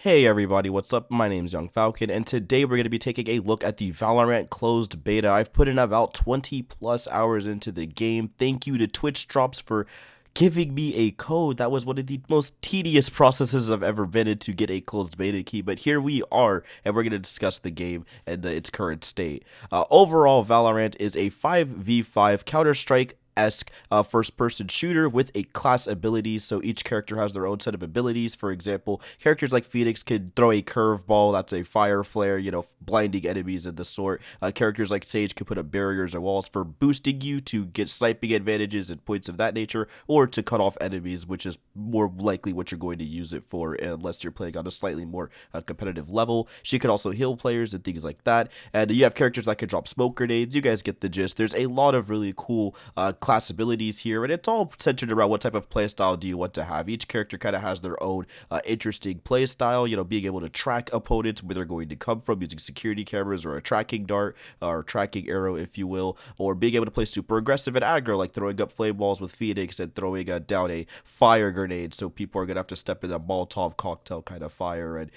Hey everybody, what's up? My name's Yungfalcon, and today we're going to be taking a look at the Valorant closed beta. I've put in about 20 plus hours into the game. Thank you to Twitch Drops for giving me a code. That was one of the most tedious processes I've ever been in to get a closed beta key, but here we are, and we're going to discuss the game and its current state. Overall, Valorant is a 5v5 Counter-Strike first-person shooter with a class abilities. So each character has their own set of abilities. For example, characters like Phoenix could throw a curveball, that's a fire flare, blinding enemies and the sort. Characters like Sage could put up barriers or walls for boosting you to get sniping advantages and points of that nature, or to cut off enemies, which is more likely what you're going to use it for unless you're playing on a slightly more competitive level. She could also heal players and things like that. And you have characters that can drop smoke grenades. You guys get the gist. There's a lot of really cool class abilities here, and it's all centered around what type of playstyle do you want to have. Each character kind of has their own interesting playstyle, being able to track opponents, where they're going to come from using security cameras or a tracking dart or tracking arrow, if you will, or being able to play super aggressive and aggro, like throwing up flame walls with Phoenix and throwing down a fire grenade, so people are going to have to step in a Molotov cocktail kind of fire and,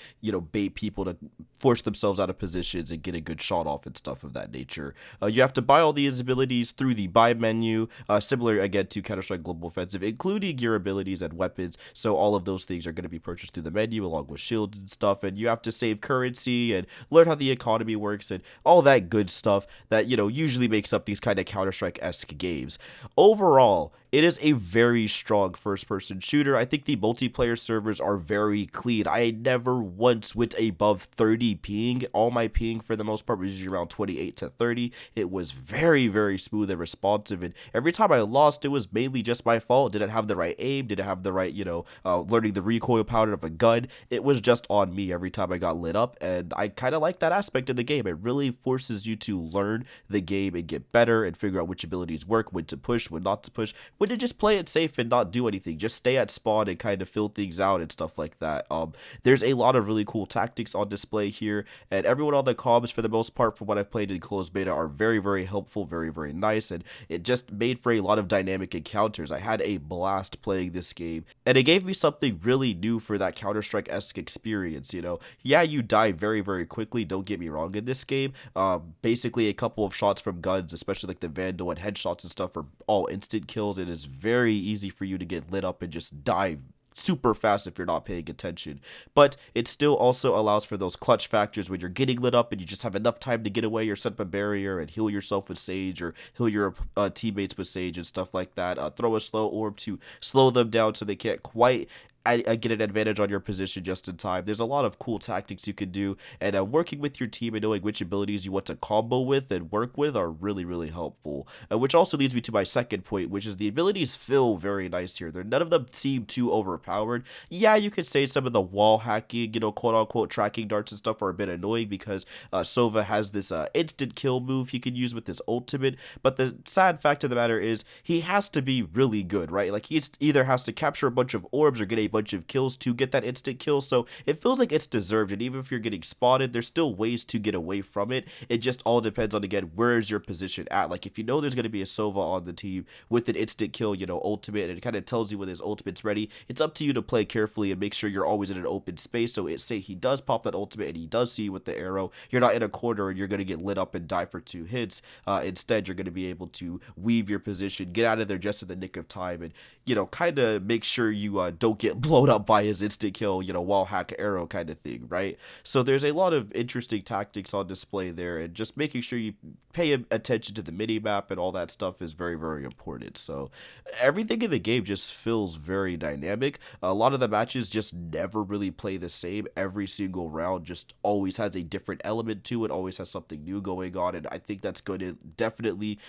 bait people to force themselves out of positions and get a good shot off and stuff of that nature. You have to buy all these abilities through the buy menu, similar again to Counter-Strike Global Offensive, including your abilities and weapons. So all of those things are going to be purchased through the menu along with shields and stuff, and you have to save currency and learn how the economy works and all that good stuff that usually makes up these kind of Counter-Strike-esque games. Overall, it is a very strong first-person shooter. I think the multiplayer servers are very clean. I never once went above 30 ping. All my ping for the most part was usually around 28 to 30. It was very, very smooth and responsive, and every time I lost, it was mainly just my fault. Didn't have the right aim, didn't have the right, learning the recoil pattern of a gun. It was just on me every time I got lit up, and I kind of like that aspect of the game. It really forces you to learn the game and get better and figure out which abilities work, when to push, when not to push, when to just play it safe and not do anything. Just stay at spawn and kind of fill things out and stuff like that. There's a lot of really cool tactics on display here, and everyone on the comms, for the most part, from what I've played in closed beta, are very, very helpful, very, very nice, and it just made for a lot of dynamic encounters. I had a blast playing this game, and it gave me something really new for that Counter-Strike-esque experience. Yeah, you die very, very quickly, don't get me wrong, in this game. Basically a couple of shots from guns, especially like the Vandal and headshots and stuff, are all instant kills. It is very easy for you to get lit up and just die super fast if you're not paying attention, but it still also allows for those clutch factors when you're getting lit up and you just have enough time to get away or set up a barrier and heal yourself with Sage, or heal your teammates with Sage and stuff like that. Throw a slow orb to slow them down so they can't quite get an advantage on your position just in time. There's a lot of cool tactics you can do, and working with your team and knowing which abilities you want to combo with and work with are really, really helpful. Which also leads me to my second point, which is the abilities feel very nice here. None of them seem too overpowered. Yeah, you could say some of the wall hacking, quote unquote tracking darts and stuff are a bit annoying because Sova has this instant kill move he can use with his ultimate, but the sad fact of the matter is he has to be really good, right? Like, he either has to capture a bunch of orbs or get a bunch of kills to get that instant kill, so it feels like it's deserved, and even if you're getting spotted, there's still ways to get away from it. It just all depends on, again, where is your position at. Like, if you know there's going to be a Sova on the team with an instant kill, ultimate, and it kind of tells you when his ultimate's ready, it's up to you to play carefully and make sure you're always in an open space. So say he does pop that ultimate and he does see you with the arrow, you're not in a corner and you're going to get lit up and die for 2 hits. Instead, you're going to be able to weave your position, get out of there just in the nick of time, and kind of make sure you don't get blown up by his instant kill, wall hack arrow kind of thing, right? So there's a lot of interesting tactics on display there, and just making sure you pay attention to the mini map and all that stuff is very, very important. So everything in the game just feels very dynamic. A lot of the matches just never really play the same. Every single round just always has a different element to it, always has something new going on, and I think that's going to definitely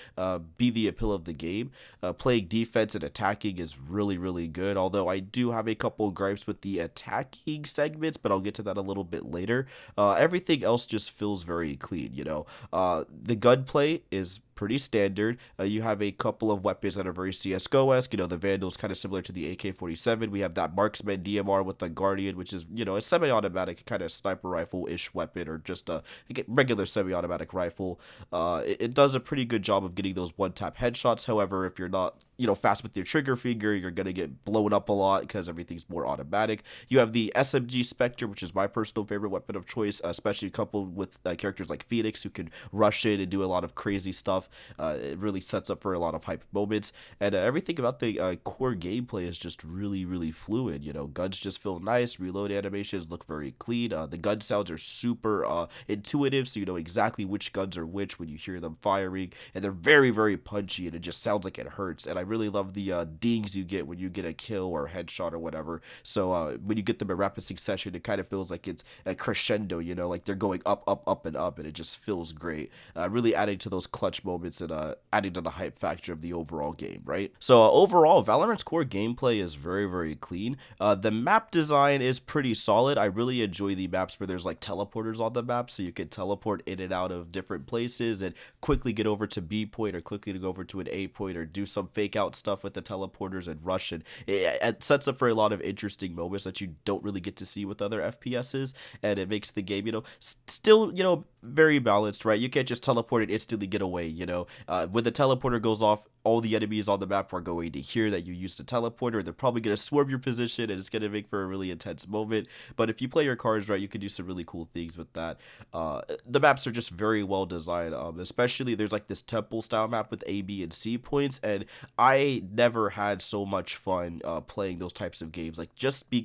be the appeal of the game. Playing defense and attacking is really, really good, although I do have a couple gripes with the attacking segments, but I'll get to that a little bit later. Everything else just feels very clean. The gunplay is pretty standard. You have a couple of weapons that are very CSGO-esque. The Vandal's kind of similar to the AK-47. We have that Marksman DMR with the Guardian, which is, a semi-automatic kind of sniper rifle-ish weapon, or just a regular semi-automatic rifle. It does a pretty good job of getting those one-tap headshots. However, if you're not, fast with your trigger finger, you're going to get blown up a lot because everything's more automatic. You have the SMG Spectre, which is my personal favorite weapon of choice, especially coupled with characters like Phoenix, who can rush in and do a lot of crazy stuff. It really sets up for a lot of hype moments, and everything about the core gameplay is just really, really fluid. Guns just feel nice, reload animations look very clean, the gun sounds are super intuitive, so you know exactly which guns are which when you hear them firing, and they're very, very punchy, and it just sounds like it hurts. And I really love the dings you get when you get a kill or a headshot or whatever. So when you get them in rapid succession, it kind of feels like it's a crescendo, like they're going up, up, up, and it just feels great. Really adding to those clutch moments and adding to the hype factor of the overall game, right? So overall, Valorant's core gameplay is very, very clean. The map design is pretty solid. I really enjoy the maps where there's like teleporters on the map, so you can teleport in and out of different places and quickly get over to B point or quickly go over to an A point or do some fake out stuff with the teleporters and rush. And it sets up for a lot of interesting moments that you don't really get to see with other FPSs, and it makes the game, still, very balanced, right? You can't just teleport and instantly get away, when the teleporter goes off, all the enemies on the map are going to hear that you used a teleporter. They're probably going to swarm your position, and it's going to make for a really intense moment. But if you play your cards right, you can do some really cool things with that. The maps are just very well designed, especially there's like this temple style map with A, B, and C points, and I never had so much fun playing those types of games. Like,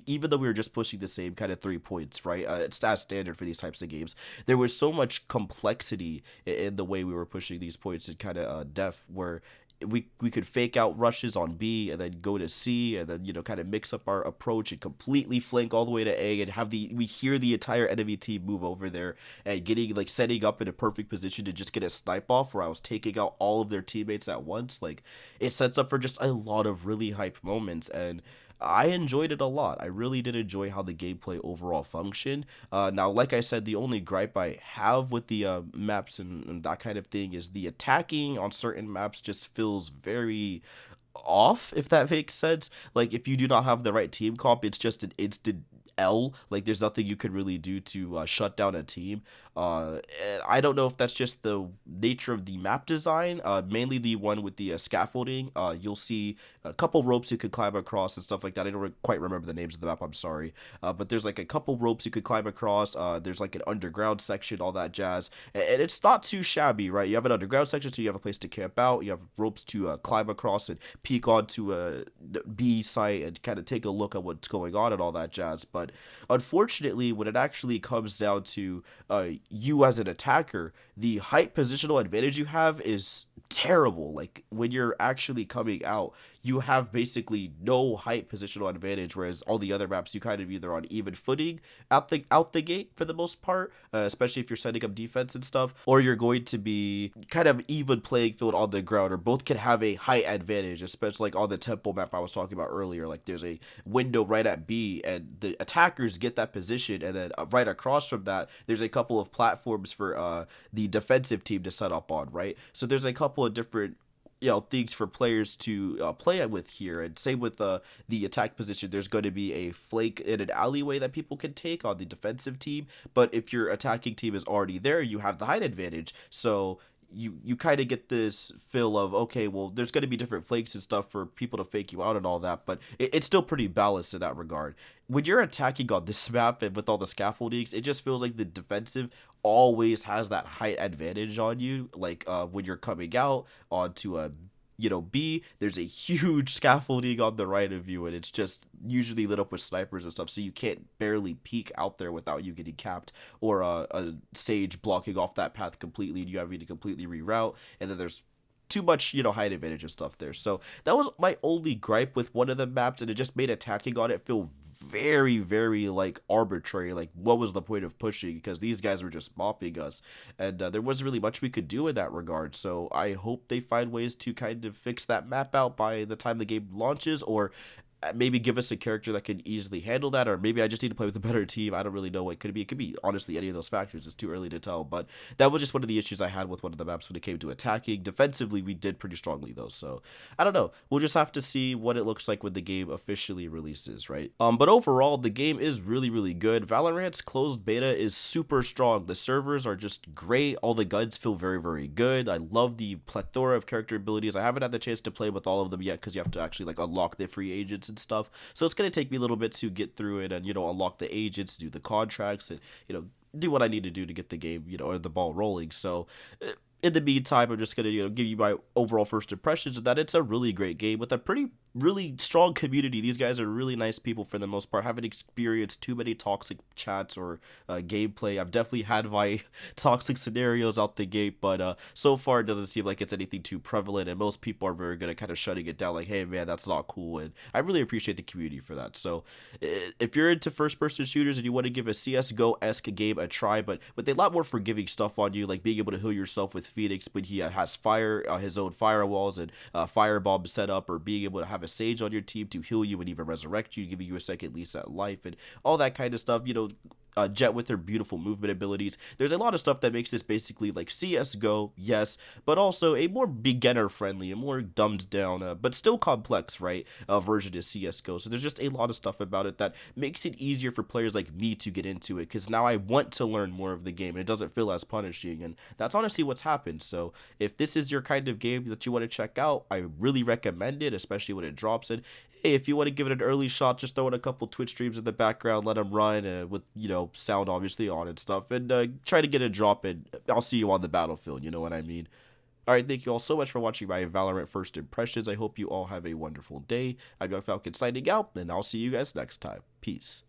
even though we were just pushing the same kind of 3 points, right? It's as standard for these types of games. There was so much complexity in the way we were pushing these points in kind of depth, where we could fake out rushes on B and then go to C, and then kind of mix up our approach and completely flank all the way to A, and we hear the entire enemy team move over there and setting up in a perfect position to just get a snipe off where I was taking out all of their teammates at once. Like, it sets up for just a lot of really hype moments, and I enjoyed it a lot. I really did enjoy how the gameplay overall functioned. Now, like I said, the only gripe I have with the maps and that kind of thing is the attacking on certain maps just feels very off, if that makes sense. Like, if you do not have the right team comp, it's just an instant L. Like, there's nothing you can really do to shut down a team. And I don't know if that's just the nature of the map design, mainly the one with the scaffolding. You'll see a couple ropes you could climb across and stuff like that. I don't quite remember the names of the map, I'm sorry. But there's like a couple ropes you could climb across. There's like an underground section, all that jazz. And it's not too shabby, right? You have an underground section, so you have a place to camp out. You have ropes to climb across and peek onto a B site and kind of take a look at what's going on and all that jazz. But unfortunately, when it actually comes down to you as an attacker, the height positional advantage you have is terrible. Like, when you're actually coming out, you have basically no height positional advantage, whereas all the other maps you kind of either on even footing out the gate for the most part, especially if you're setting up defense and stuff, or you're going to be kind of even playing field on the ground, or both can have a height advantage, especially like on the temple map I was talking about earlier. Like, there's a window right at B, and the attackers get that position, and then right across from that, there's a couple of platforms for the defensive team to set up on, right? So there's a couple of different things for players to play with here. And same with the attack position, there's going to be a flank in an alleyway that people can take on the defensive team, but if your attacking team is already there, you have the height advantage. So you kind of get this feel of, okay, well, there's going to be different flanks and stuff for people to fake you out and all that, but it's still pretty balanced in that regard. When you're attacking on this map and with all the scaffoldings, it just feels like the defensive always has that height advantage on you. Like, when you're coming out onto a B, there's a huge scaffolding on the right of you, and it's just usually lit up with snipers and stuff, so you can't barely peek out there without you getting capped, or a sage blocking off that path completely, and you having to completely reroute, and then there's too much, height advantage and stuff there. So that was my only gripe with one of the maps, and it just made attacking on it feel very, very like arbitrary. Like, what was the point of pushing, because these guys were just mopping us, and there wasn't really much we could do in that regard. So I hope they find ways to kind of fix that map out by the time the game launches, or maybe give us a character that can easily handle that, or maybe I just need to play with a better team. I don't really know what it could be. It could be honestly any of those factors. It's too early to tell, but that was just one of the issues I had with one of the maps when it came to attacking. Defensively, we did pretty strongly though, so I don't know. We'll just have to see what it looks like when the game officially releases, right? But overall, the game is really good. Valorant's closed beta is super strong. The servers are just great. All the guns feel very good. I love the plethora of character abilities. I haven't had the chance to play with all of them yet because you have to actually like unlock the free agents and stuff. So it's gonna take me a little bit to get through it and unlock the agents, do the contracts, and do what I need to do to get the game or the ball rolling. So in the meantime, I'm just gonna give you my overall first impressions of that. It's a really great game with a really strong community. These guys are really nice people for the most part. Haven't experienced too many toxic chats or gameplay. I've definitely had my toxic scenarios out the gate, but so far it doesn't seem like it's anything too prevalent, and most people are very good at kind of shutting it down, like, hey man, that's not cool, and I really appreciate the community for that. So if you're into first-person shooters and you want to give a CSGO-esque game a try, but with a lot more forgiving stuff on you, like being able to heal yourself with Phoenix, but he has his own firewalls and firebomb set up, or being able to have a Sage on your team to heal you and even resurrect you, giving you a second lease at life, and all that kind of stuff. Jet with her beautiful movement abilities. There's a lot of stuff that makes this basically like CSGO, yes, but also a more beginner friendly, a more dumbed down, but still complex, right, version of CSGO. So there's just a lot of stuff about it that makes it easier for players like me to get into it, because now I want to learn more of the game and it doesn't feel as punishing, and that's honestly what's happened. So if this is your kind of game that you want to check out, I really recommend it, especially when it drops in. Hey, if you want to give it an early shot, just throw in a couple Twitch streams in the background, let them run with, sound obviously on and stuff, and try to get a drop, and I'll see you on the battlefield, you know what I mean? Alright, thank you all so much for watching my Valorant first impressions. I hope you all have a wonderful day. I'm Yungfalcon signing out, and I'll see you guys next time. Peace.